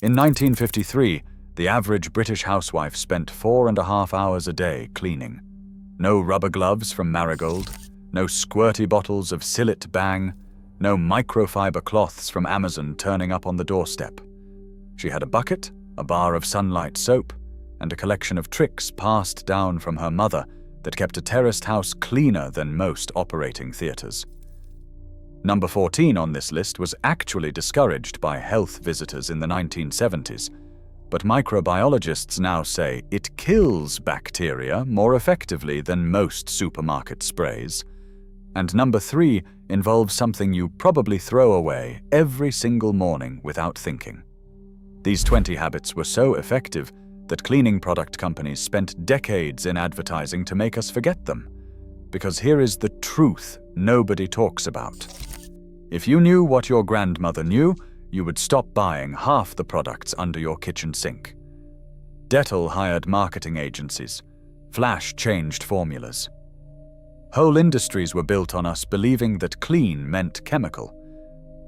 In 1953, the average British housewife spent 4.5 hours a day cleaning. No rubber gloves from Marigold, no squirty bottles of Cillit Bang, no microfiber cloths from Amazon turning up on the doorstep. She had a bucket, a bar of Sunlight soap, and a collection of tricks passed down from her mother that kept a terraced house cleaner than most operating theatres. Number 14 on this list was actually discouraged by health visitors in the 1970s, but microbiologists now say it kills bacteria more effectively than most supermarket sprays. And number 3 involves something you probably throw away every single morning without thinking. These 20 habits were so effective that cleaning product companies spent decades in advertising to make us forget them. Because here is the truth nobody talks about. If you knew what your grandmother knew, you would stop buying half the products under your kitchen sink. Dettol hired marketing agencies. Flash changed formulas. Whole industries were built on us believing that clean meant chemical.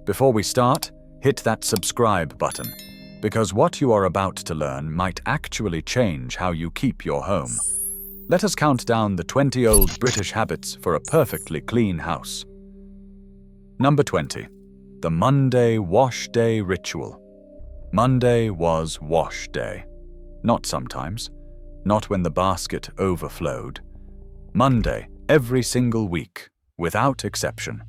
Before we start, hit that subscribe button, because what you are about to learn might actually change how you keep your home. Let us count down the 20 old British habits for a perfectly clean house. Number 20. The Monday Wash Day Ritual. Monday was wash day. Not sometimes. Not when the basket overflowed. Monday, every single week, without exception.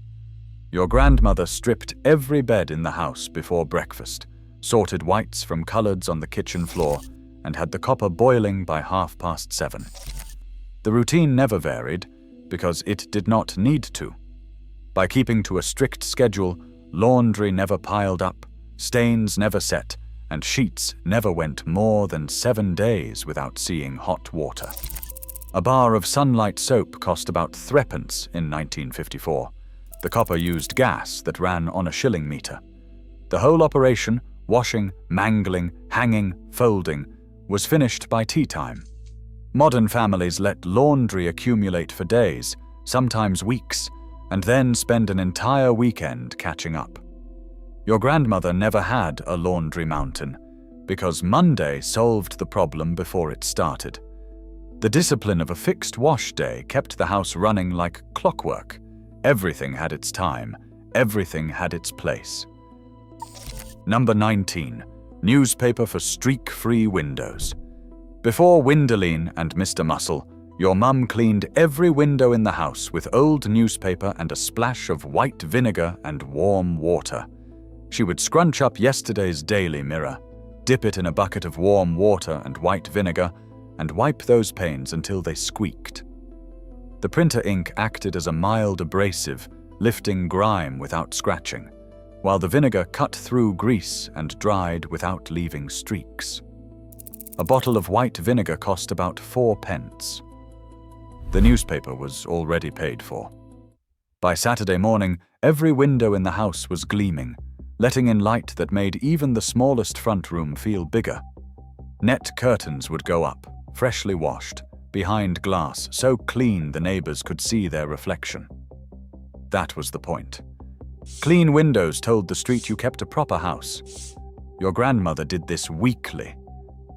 Your grandmother stripped every bed in the house before breakfast, sorted whites from coloreds on the kitchen floor, and had the copper boiling by 7:30. The routine never varied, because it did not need to. By keeping to a strict schedule, laundry never piled up, stains never set, and sheets never went more than 7 days without seeing hot water. A bar of Sunlight soap cost about 3p in 1954. The copper used gas that ran on a shilling meter. The whole operation, washing, mangling, hanging, folding, was finished by tea time. Modern families let laundry accumulate for days, sometimes weeks, and then spend an entire weekend catching up. Your grandmother never had a laundry mountain, because Monday solved the problem before it started. The discipline of a fixed wash day kept the house running like clockwork. Everything had its time, everything had its place. Number 19. Newspaper for streak-free windows. Before Windoline and Mr. Muscle, your mum cleaned every window in the house with old newspaper and a splash of white vinegar and warm water. She would scrunch up yesterday's Daily Mirror, dip it in a bucket of warm water and white vinegar, and wipe those panes until they squeaked. The printer ink acted as a mild abrasive, lifting grime without scratching, while the vinegar cut through grease and dried without leaving streaks. A bottle of white vinegar cost about 4p. The newspaper was already paid for. By Saturday morning, every window in the house was gleaming, letting in light that made even the smallest front room feel bigger. Net curtains would go up, freshly washed, behind glass so clean the neighbors could see their reflection. That was the point. Clean windows told the street you kept a proper house. Your grandmother did this weekly.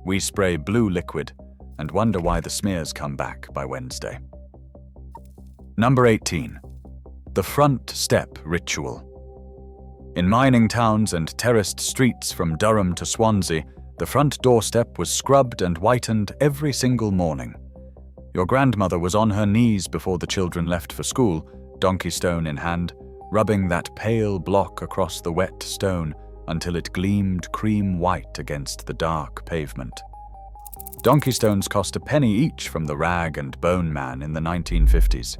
We spray blue liquid and wonder why the smears come back by Wednesday. Number 18. The front step ritual. In mining towns and terraced streets from Durham to Swansea, the front doorstep was scrubbed and whitened every single morning. Your grandmother was on her knees before the children left for school, donkey stone in hand, rubbing that pale block across the wet stone until it gleamed cream white against the dark pavement. Donkey stones cost a penny each from the rag and bone man in the 1950s,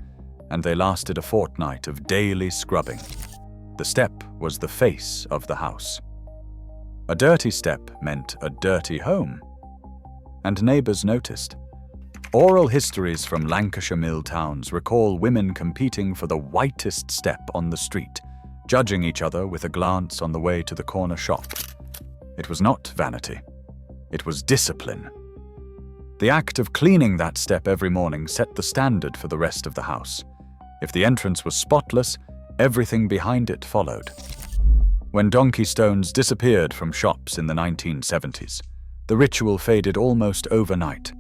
and they lasted a fortnight of daily scrubbing. The step was the face of the house. A dirty step meant a dirty home. And neighbours noticed. Oral histories from Lancashire mill towns recall women competing for the whitest step on the street, judging each other with a glance on the way to the corner shop. It was not vanity. It was discipline. The act of cleaning that step every morning set the standard for the rest of the house. If the entrance was spotless, everything behind it followed. When donkey stones disappeared from shops in the 1970s, the ritual faded almost overnight.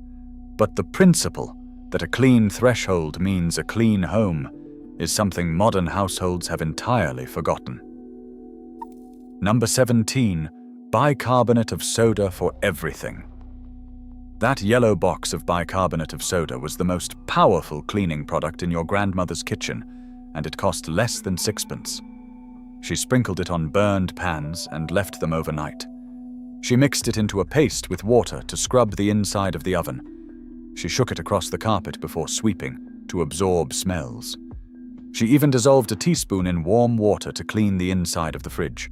But the principle that a clean threshold means a clean home is something modern households have entirely forgotten. Number 17. Bicarbonate of soda for everything. That yellow box of bicarbonate of soda was the most powerful cleaning product in your grandmother's kitchen, and it cost less than 6pence. She sprinkled it on burned pans and left them overnight. She mixed it into a paste with water to scrub the inside of the oven. She shook it across the carpet before sweeping to absorb smells. She even dissolved a teaspoon in warm water to clean the inside of the fridge.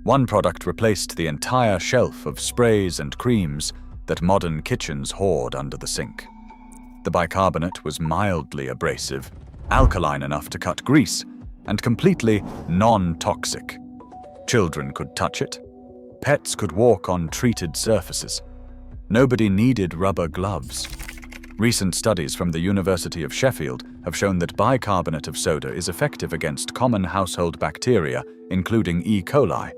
One product replaced the entire shelf of sprays and creams that modern kitchens hoard under the sink. The bicarbonate was mildly abrasive, alkaline enough to cut grease, and completely non-toxic. Children could touch it. Pets could walk on treated surfaces. Nobody needed rubber gloves. Recent studies from the University of Sheffield have shown that bicarbonate of soda is effective against common household bacteria, including E. coli.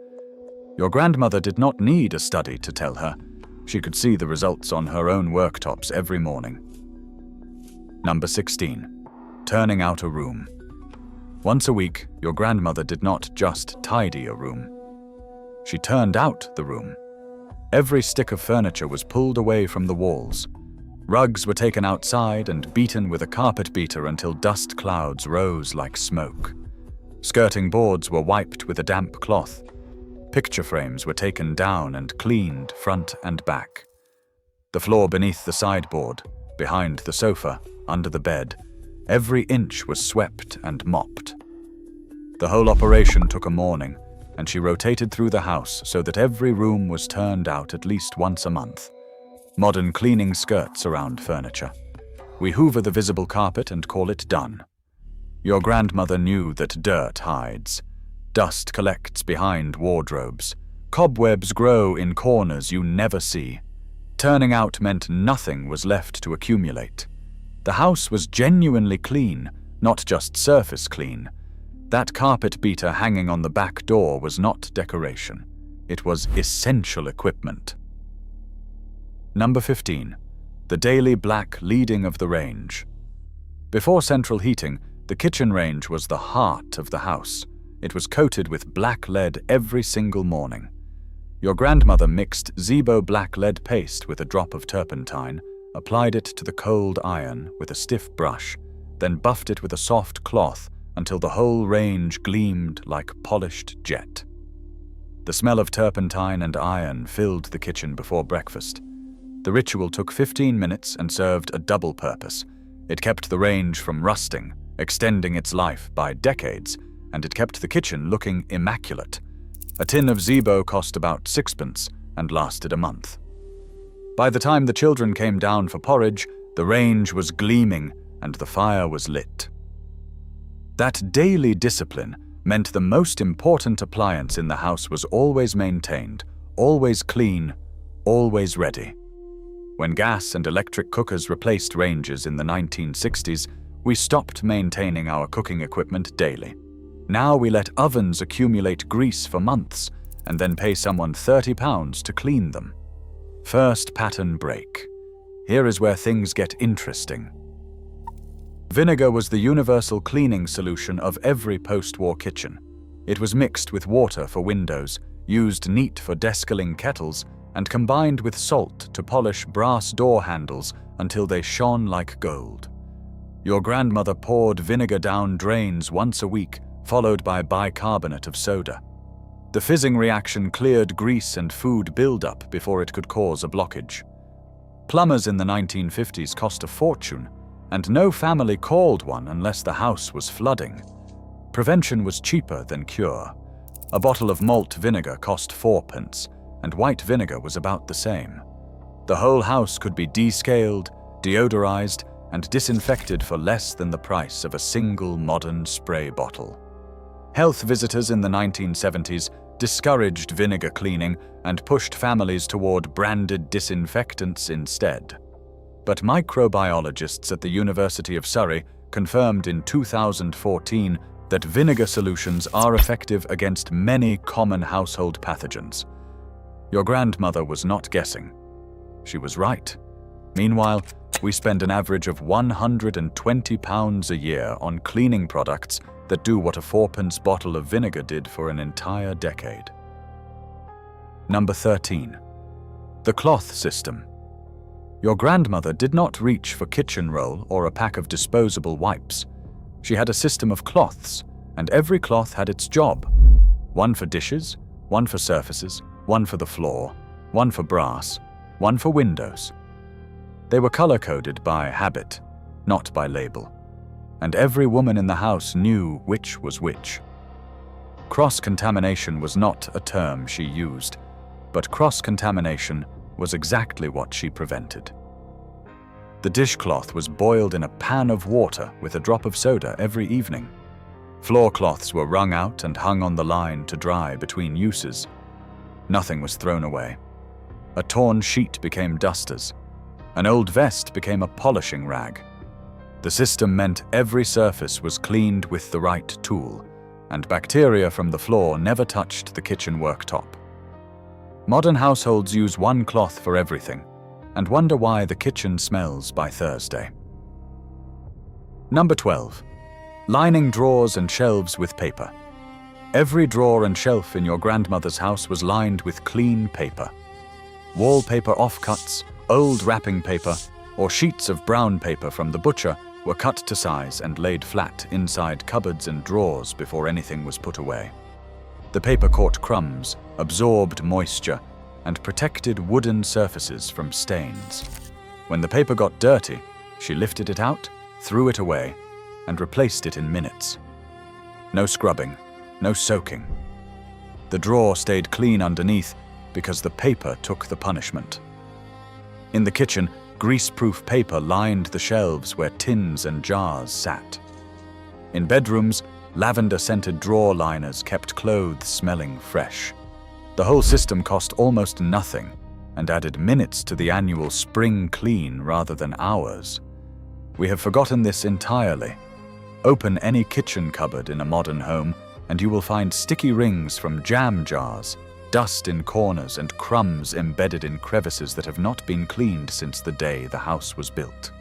Your grandmother did not need a study to tell her. She could see the results on her own worktops every morning. Number 16. Turning out a room. Once a week, your grandmother did not just tidy a room. She turned out the room. Every stick of furniture was pulled away from the walls. Rugs were taken outside and beaten with a carpet beater until dust clouds rose like smoke. Skirting boards were wiped with a damp cloth. Picture frames were taken down and cleaned front and back. The floor beneath the sideboard, behind the sofa, under the bed, every inch was swept and mopped. The whole operation took a morning, and she rotated through the house so that every room was turned out at least once a month. Modern cleaning skirts around furniture. We hoover the visible carpet and call it done. Your grandmother knew that dirt hides. Dust collects behind wardrobes. Cobwebs grow in corners you never see. Turning out meant nothing was left to accumulate. The house was genuinely clean, not just surface clean. That carpet beater hanging on the back door was not decoration. It was essential equipment. Number 15. The daily black leading of the range. Before central heating, the kitchen range was the heart of the house. It was coated with black lead every single morning. Your grandmother mixed Zebo black lead paste with a drop of turpentine, applied it to the cold iron with a stiff brush, then buffed it with a soft cloth until the whole range gleamed like polished jet. The smell of turpentine and iron filled the kitchen before breakfast. The ritual took 15 minutes and served a double purpose. It kept the range from rusting, extending its life by decades, and it kept the kitchen looking immaculate. A tin of Zebo cost about 6pence and lasted a month. By the time the children came down for porridge, the range was gleaming and the fire was lit. That daily discipline meant the most important appliance in the house was always maintained, always clean, always ready. When gas and electric cookers replaced ranges in the 1960s, we stopped maintaining our cooking equipment daily. Now we let ovens accumulate grease for months and then pay someone £30 to clean them. First pattern break. Here is where things get interesting. Vinegar was the universal cleaning solution of every post-war kitchen. It was mixed with water for windows, used neat for descaling kettles, and combined with salt to polish brass door handles until they shone like gold. Your grandmother poured vinegar down drains once a week, followed by bicarbonate of soda. The fizzing reaction cleared grease and food buildup before it could cause a blockage. Plumbers in the 1950s cost a fortune, and no family called one unless the house was flooding. Prevention was cheaper than cure. A bottle of malt vinegar cost 4pence, and white vinegar was about the same. The whole house could be descaled, deodorized, and disinfected for less than the price of a single modern spray bottle. Health visitors in the 1970s discouraged vinegar cleaning and pushed families toward branded disinfectants instead. But microbiologists at the University of Surrey confirmed in 2014 that vinegar solutions are effective against many common household pathogens. Your grandmother was not guessing. She was right. Meanwhile, we spend an average of £120 a year on cleaning products that do what a 4-pence bottle of vinegar did for an entire decade. Number 13. The cloth system. Your grandmother did not reach for kitchen roll or a pack of disposable wipes. She had a system of cloths, and every cloth had its job. One for dishes, one for surfaces, one for the floor, one for brass, one for windows. They were color-coded by habit, not by label, and every woman in the house knew which was which. Cross-contamination was not a term she used, but cross-contamination was exactly what she prevented. The dishcloth was boiled in a pan of water with a drop of soda every evening. Floor cloths were wrung out and hung on the line to dry between uses. Nothing was thrown away. A torn sheet became dusters. An old vest became a polishing rag. The system meant every surface was cleaned with the right tool, and bacteria from the floor never touched the kitchen worktop. Modern households use one cloth for everything, and wonder why the kitchen smells by Thursday. Number 12. Lining drawers and shelves with paper. Every drawer and shelf in your grandmother's house was lined with clean paper. Wallpaper offcuts, old wrapping paper, or sheets of brown paper from the butcher were cut to size and laid flat inside cupboards and drawers before anything was put away. The paper caught crumbs, absorbed moisture, and protected wooden surfaces from stains. When the paper got dirty, she lifted it out, threw it away, and replaced it in minutes. No scrubbing, no soaking. The drawer stayed clean underneath because the paper took the punishment. In the kitchen, grease-proof paper lined the shelves where tins and jars sat. In bedrooms, lavender-scented drawer liners kept clothes smelling fresh. The whole system cost almost nothing and added minutes to the annual spring clean rather than hours. We have forgotten this entirely. Open any kitchen cupboard in a modern home and you will find sticky rings from jam jars, dust in corners, and crumbs embedded in crevices that have not been cleaned since the day the house was built.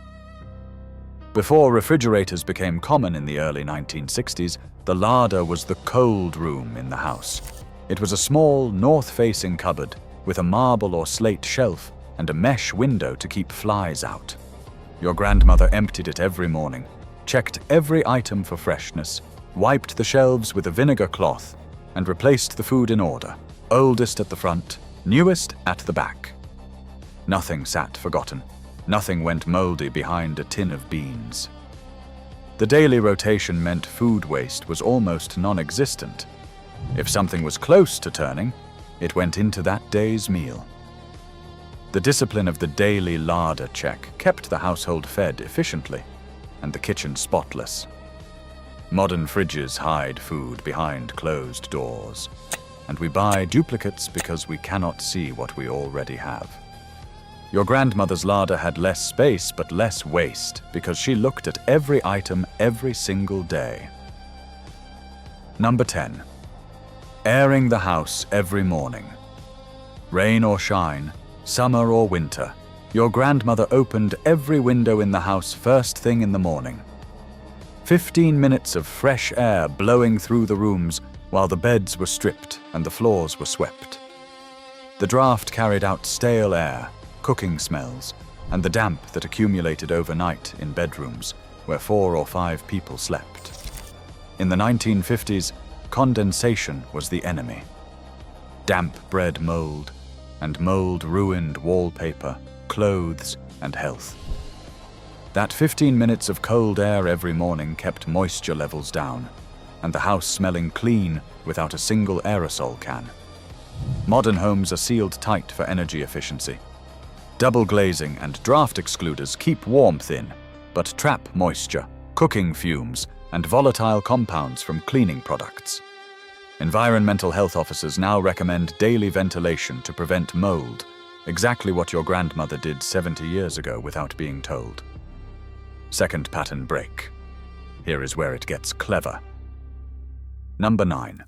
Before refrigerators became common in the early 1960s, the larder was the cold room in the house. It was a small, north-facing cupboard with a marble or slate shelf and a mesh window to keep flies out. Your grandmother emptied it every morning, checked every item for freshness, wiped the shelves with a vinegar cloth, and replaced the food in order, oldest at the front, newest at the back. Nothing sat forgotten. Nothing went moldy behind a tin of beans. The daily rotation meant food waste was almost non-existent. If something was close to turning, it went into that day's meal. The discipline of the daily larder check kept the household fed efficiently and the kitchen spotless. Modern fridges hide food behind closed doors, and we buy duplicates because we cannot see what we already have. Your grandmother's larder had less space but less waste because she looked at every item every single day. Number 10. Airing the house every morning. Rain or shine, summer or winter, your grandmother opened every window in the house first thing in the morning. 15 minutes of fresh air blowing through the rooms while the beds were stripped and the floors were swept. The draft carried out stale air, cooking smells, and the damp that accumulated overnight in bedrooms where 4 or 5 people slept. In the 1950s, condensation was the enemy. Damp bred mold, and mold ruined wallpaper, clothes, and health. That 15 minutes of cold air every morning kept moisture levels down, and the house smelling clean without a single aerosol can. Modern homes are sealed tight for energy efficiency. Double glazing and draft excluders keep warmth in, but trap moisture, cooking fumes, and volatile compounds from cleaning products. Environmental health officers now recommend daily ventilation to prevent mold, exactly what your grandmother did 70 years ago without being told. Second pattern break. Here is where it gets clever. Number 9.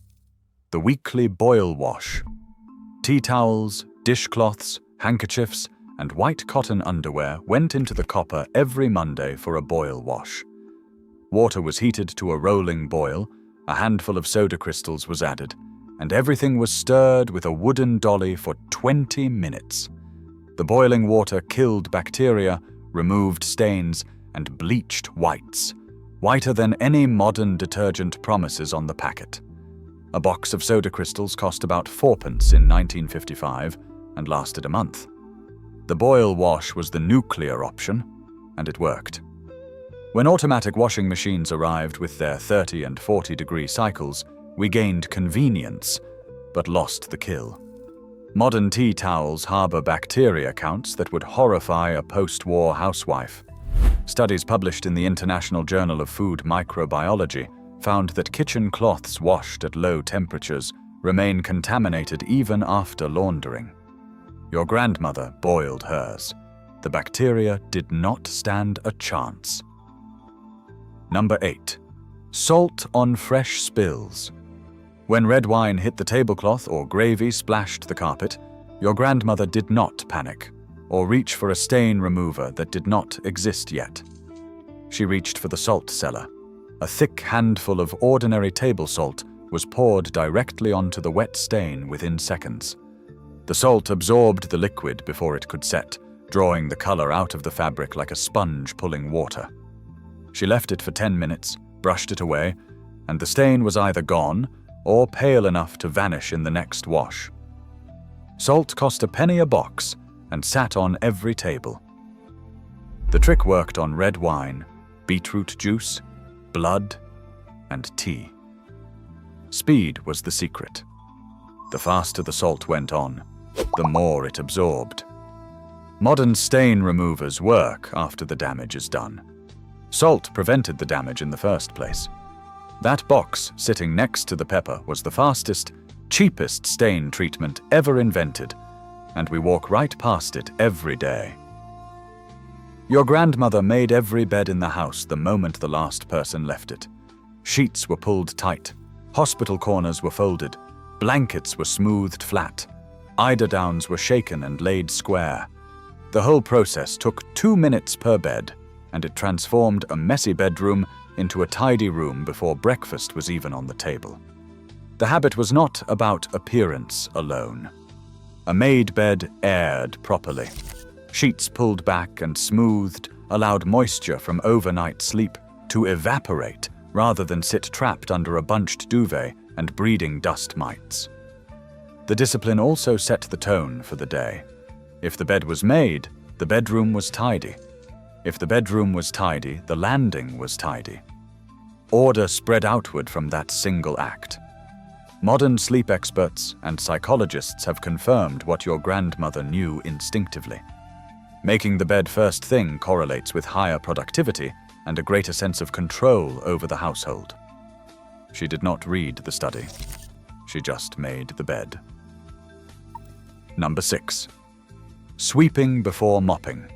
The weekly boil wash. Tea towels, dishcloths, handkerchiefs, and white cotton underwear went into the copper every Monday for a boil wash. Water was heated to a rolling boil, a handful of soda crystals was added, and everything was stirred with a wooden dolly for 20 minutes. The boiling water killed bacteria, removed stains, and bleached whites, whiter than any modern detergent promises on the packet. A box of soda crystals cost about 4p in 1955 and lasted a month. The boil wash was the nuclear option, and it worked. When automatic washing machines arrived with their 30 and 40-degree cycles, we gained convenience, but lost the kill. Modern tea towels harbor bacteria counts that would horrify a post-war housewife. Studies published in the International Journal of Food Microbiology found that kitchen cloths washed at low temperatures remain contaminated even after laundering. Your grandmother boiled hers. The bacteria did not stand a chance. Number 8. Salt on fresh spills. When red wine hit the tablecloth or gravy splashed the carpet, your grandmother did not panic or reach for a stain remover that did not exist yet. She reached for the salt cellar. A thick handful of ordinary table salt was poured directly onto the wet stain within seconds. The salt absorbed the liquid before it could set, drawing the color out of the fabric like a sponge pulling water. She left it for 10 minutes, brushed it away, and the stain was either gone or pale enough to vanish in the next wash. Salt cost a penny a box and sat on every table. The trick worked on red wine, beetroot juice, blood, and tea. Speed was the secret. The faster the salt went on, the more it absorbed. Modern stain removers work after the damage is done. Salt prevented the damage in the first place. That box sitting next to the pepper was the fastest, cheapest stain treatment ever invented, and we walk right past it every day. Your grandmother made every bed in the house the moment the last person left it. Sheets were pulled tight, hospital corners were folded, blankets were smoothed flat, eiderdowns were shaken and laid square. The whole process took 2 minutes per bed, and it transformed a messy bedroom into a tidy room before breakfast was even on the table. The habit was not about appearance alone. A made bed aired properly. Sheets pulled back and smoothed allowed moisture from overnight sleep to evaporate rather than sit trapped under a bunched duvet and breeding dust mites. The discipline also set the tone for the day. If the bed was made, the bedroom was tidy. If the bedroom was tidy, the landing was tidy. Order spread outward from that single act. Modern sleep experts and psychologists have confirmed what your grandmother knew instinctively. Making the bed first thing correlates with higher productivity and a greater sense of control over the household. She did not read the study. She just made the bed. Number 6. Sweeping before mopping.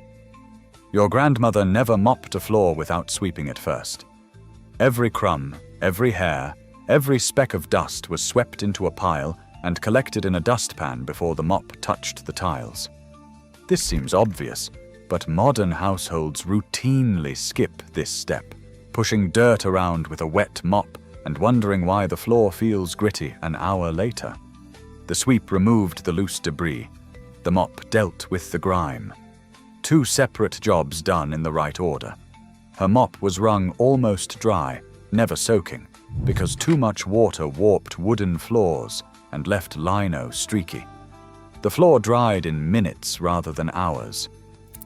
Your grandmother never mopped a floor without sweeping it first. Every crumb, every hair, every speck of dust was swept into a pile and collected in a dustpan before the mop touched the tiles. This seems obvious, but modern households routinely skip this step, pushing dirt around with a wet mop and wondering why the floor feels gritty an hour later. The sweep removed the loose debris. The mop dealt with the grime. 2 separate jobs done in the right order. Her mop was wrung almost dry, never soaking, because too much water warped wooden floors and left lino streaky. The floor dried in minutes rather than hours.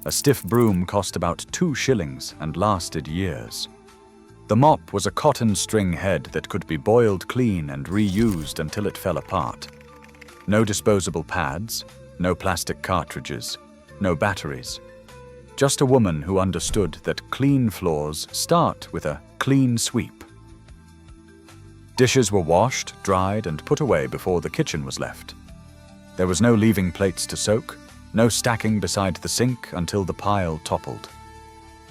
A stiff broom cost about 2 shillings and lasted years. The mop was a cotton string head that could be boiled clean and reused until it fell apart. No disposable pads, no plastic cartridges, no batteries. Just a woman who understood that clean floors start with a clean sweep. Dishes were washed, dried, and put away before the kitchen was left. There was no leaving plates to soak, no stacking beside the sink until the pile toppled.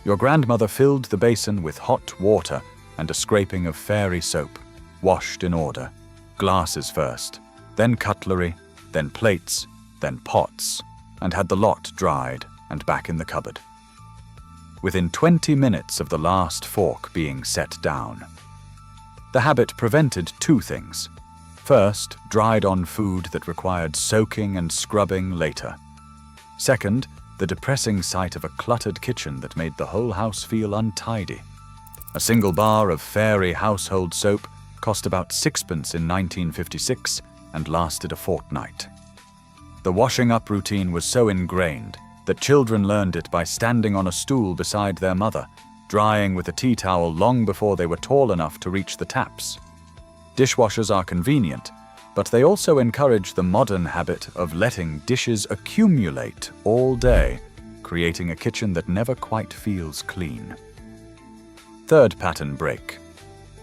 Your grandmother filled the basin with hot water and a scraping of fairy soap. washed in order. Glasses first, then cutlery, then plates, then pots, and had the lot dried and back in the cupboard. Within 20 minutes of the last fork being set down. The habit prevented two things. First, dried-on food that required soaking and scrubbing later. Second, the depressing sight of a cluttered kitchen that made the whole house feel untidy. A single bar of fairy household soap cost about sixpence in 1956 and lasted a fortnight. The washing up routine was so ingrained that children learned it by standing on a stool beside their mother, drying with a tea towel long before they were tall enough to reach the taps. Dishwashers are convenient, but they also encourage the modern habit of letting dishes accumulate all day, creating a kitchen that never quite feels clean. Third pattern break.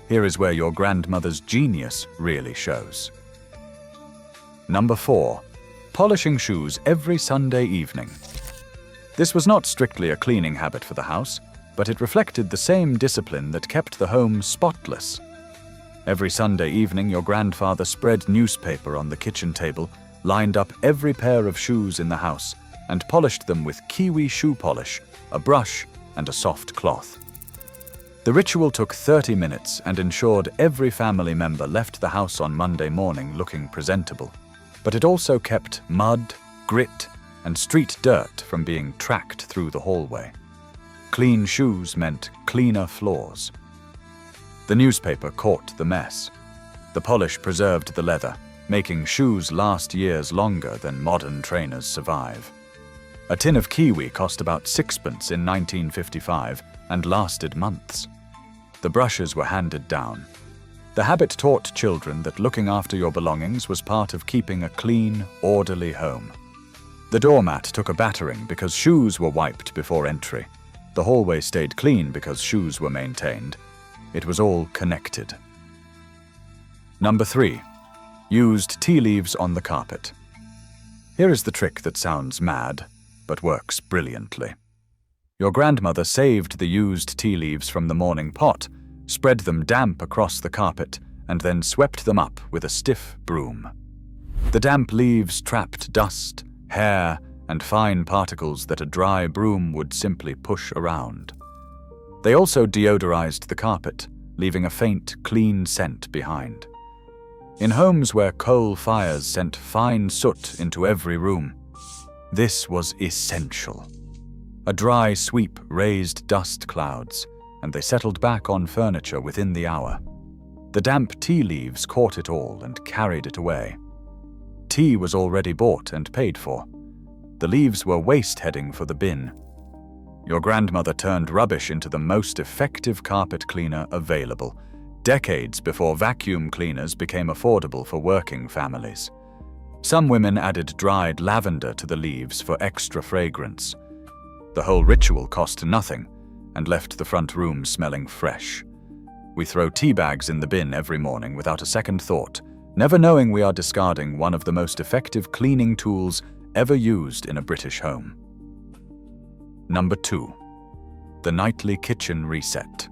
Here is where your grandmother's genius really shows. Number 4. Polishing shoes every Sunday evening. This was not strictly a cleaning habit for the house, but it reflected the same discipline that kept the home spotless. Every Sunday evening, your grandfather spread newspaper on the kitchen table, lined up every pair of shoes in the house, and polished them with kiwi shoe polish, a brush, and a soft cloth. The ritual took 30 minutes and ensured every family member left the house on Monday morning looking presentable. But it also kept mud, grit, and street dirt from being tracked through the hallway. Clean shoes meant cleaner floors. The newspaper caught the mess. The polish preserved the leather, making shoes last years longer than modern trainers survive. A tin of kiwi cost about sixpence in 1955 and lasted months. The brushes were handed down. The habit taught children that looking after your belongings was part of keeping a clean, orderly home. The doormat took a battering because shoes were wiped before entry. The hallway stayed clean because shoes were maintained. It was all connected. Number 3. Used tea leaves on the carpet. Here is the trick that sounds mad, but works brilliantly. Your grandmother saved the used tea leaves from the morning pot, spread them damp across the carpet, and then swept them up with a stiff broom. The damp leaves trapped dust, hair, and fine particles that a dry broom would simply push around. They also deodorized the carpet, leaving a faint, clean scent behind. In homes where coal fires sent fine soot into every room, this was essential. A dry sweep raised dust clouds, and they settled back on furniture within the hour. The damp tea leaves caught it all and carried it away. Tea was already bought and paid for. The leaves were waste heading for the bin. Your grandmother turned rubbish into the most effective carpet cleaner available, decades before vacuum cleaners became affordable for working families. Some women added dried lavender to the leaves for extra fragrance. The whole ritual cost nothing and left the front room smelling fresh. We throw tea bags in the bin every morning without a second thought, never knowing we are discarding one of the most effective cleaning tools ever used in a British home. Number 2. The nightly kitchen reset.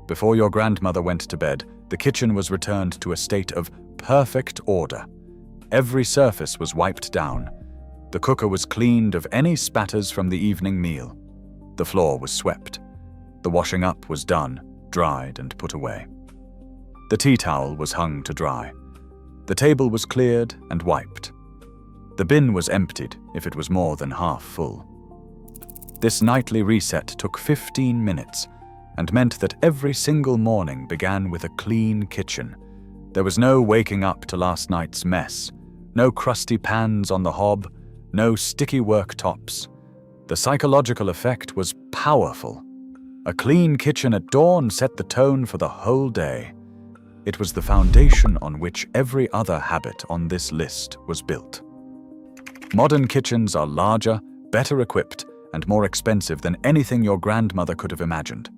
Before your grandmother went to bed, the kitchen was returned to a state of perfect order. Every surface was wiped down. The cooker was cleaned of any spatters from the evening meal. The floor was swept. The washing up was done, dried, and put away. The tea towel was hung to dry. The table was cleared and wiped. The bin was emptied if it was more than half full. This nightly reset took 15 minutes and meant that every single morning began with a clean kitchen. There was no waking up to last night's mess, no crusty pans on the hob, no sticky worktops. The psychological effect was powerful. A clean kitchen at dawn set the tone for the whole day. It was the foundation on which every other habit on this list was built. Modern kitchens are larger, better equipped, and more expensive than anything your grandmother could have imagined.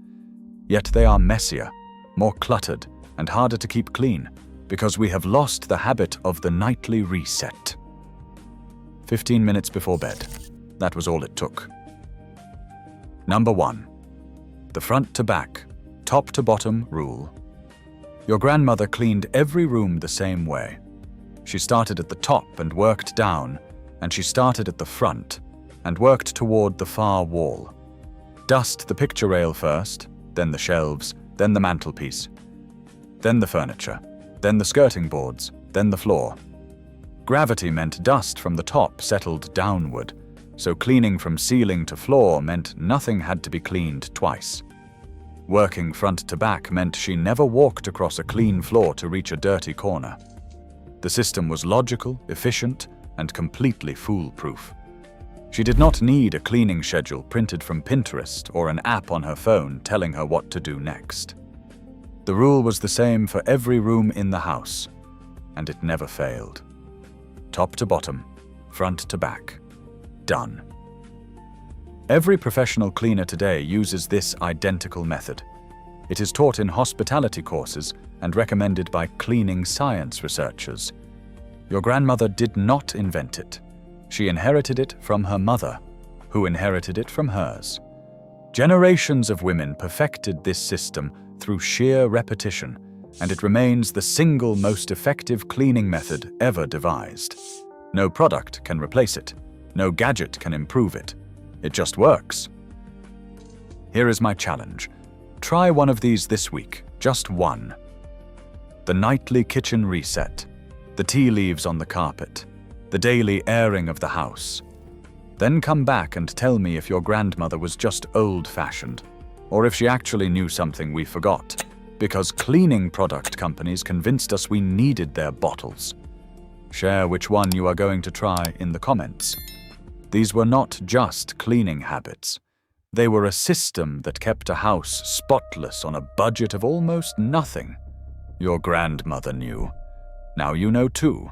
Yet they are messier, more cluttered, and harder to keep clean because we have lost the habit of the nightly reset. 15 minutes before bed. That was all it took. Number 1. The front to back, top to bottom rule. Your grandmother cleaned every room the same way. She started at the top and worked down, and she started at the front and worked toward the far wall. Dust the picture rail first, then the shelves, then the mantelpiece, then the furniture, then the skirting boards, then the floor. Gravity meant dust from the top settled downward, so cleaning from ceiling to floor meant nothing had to be cleaned twice. Working front to back meant she never walked across a clean floor to reach a dirty corner. The system was logical, efficient, and completely foolproof. She did not need a cleaning schedule printed from Pinterest or an app on her phone telling her what to do next. The rule was the same for every room in the house, and it never failed. Top to bottom, front to back. Done. Every professional cleaner today uses this identical method. It is taught in hospitality courses and recommended by cleaning science researchers. Your grandmother did not invent it. She inherited it from her mother, who inherited it from hers. Generations of women perfected this system through sheer repetition, and it remains the single most effective cleaning method ever devised. No product can replace it. No gadget can improve it. It just works. Here is my challenge. Try one of these this week, just one. The nightly kitchen reset, the tea leaves on the carpet, the daily airing of the house. Then come back and tell me if your grandmother was just old-fashioned, or if she actually knew something we forgot, because cleaning product companies convinced us we needed their bottles. Share which one you are going to try in the comments. These were not just cleaning habits. They were a system that kept a house spotless on a budget of almost nothing. Your grandmother knew. Now you know too.